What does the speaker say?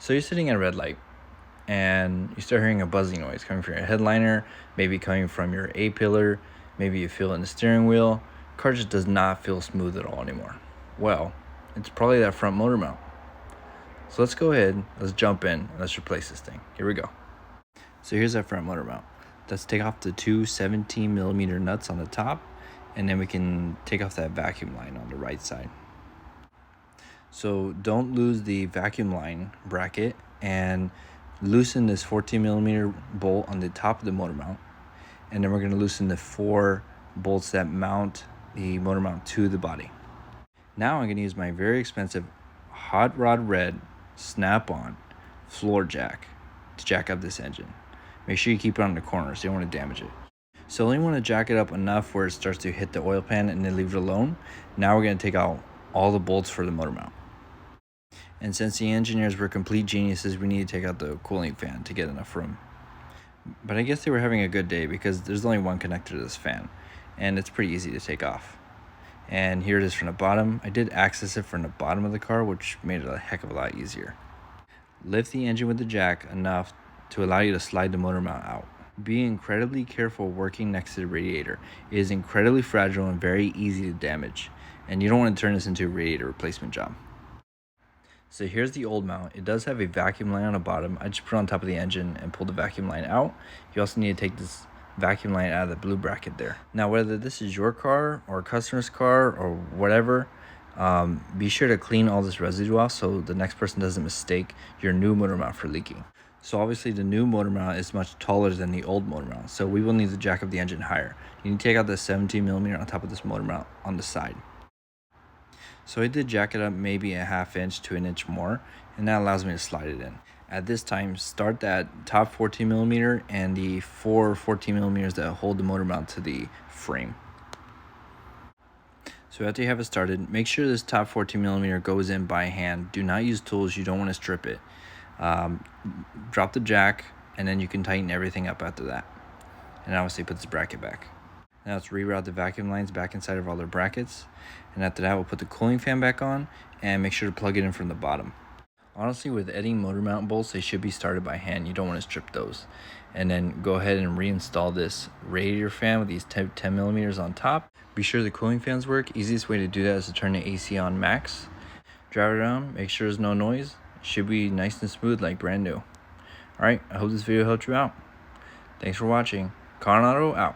So you're sitting at a red light and you start hearing a buzzing noise coming from your headliner, maybe coming from your A-pillar, maybe you feel it in the steering wheel. Car just does not feel smooth at all anymore. Well, it's probably that front motor mount. So let's go ahead, let's jump in, and let's replace this thing. Here we go. So here's that front motor mount. Let's take off the two 17mm nuts on the top, and then we can take off that vacuum line on the right side. So don't lose the vacuum line bracket and loosen this 14mm bolt on the top of the motor mount. And then we're going to loosen the 4 bolts that mount the motor mount to the body. Now I'm going to use my very expensive Hot Rod Red snap-on floor jack to jack up this engine. Make sure you keep it on the corners, so you don't want to damage it. So only want to jack it up enough where it starts to hit the oil pan and then leave it alone. Now we're going to take out all the bolts for the motor mount. And since the engineers were complete geniuses, we need to take out the cooling fan to get enough room. But I guess they were having a good day because there's only one connector to this fan, and it's pretty easy to take off. And here it is from the bottom. I did access it from the bottom of the car, which made it a heck of a lot easier. Lift the engine with the jack enough to allow you to slide the motor mount out. Be incredibly careful working next to the radiator. It is incredibly fragile and very easy to damage, and you don't want to turn this into a radiator replacement job. So here's the old mount. It does have a vacuum line on the bottom. I just put it on top of the engine and pull the vacuum line out. You also need to take this vacuum line out of the blue bracket there. Now, whether this is your car or a customer's car or whatever, be sure to clean all this residue off so the next person doesn't mistake your new motor mount for leaking. So obviously the new motor mount is much taller than the old motor mount, so we will need to jack up the engine higher. You need to take out the 17mm on top of this motor mount on the side. So I did jack it up maybe a ½ inch to an inch more, and that allows me to slide it in. At this time, start that top 14mm and the 4 14mm that hold the motor mount to the frame. So after you have it started, make sure this top 14mm goes in by hand. Do not use tools, you don't want to strip it. Drop the jack, and then you can tighten everything up after that. And obviously put this bracket back. Now let's reroute the vacuum lines back inside of all their brackets. And after that, we'll put the cooling fan back on and make sure to plug it in from the bottom. Honestly, with any motor mount bolts, they should be started by hand. You don't want to strip those. And then go ahead and reinstall this radiator fan with these 10mm on top. Be sure the cooling fans work. Easiest way to do that is to turn the AC on max. Drive it around, make sure there's no noise. It should be nice and smooth like brand new. Alright, I hope this video helped you out. Thanks for watching. Coronado out.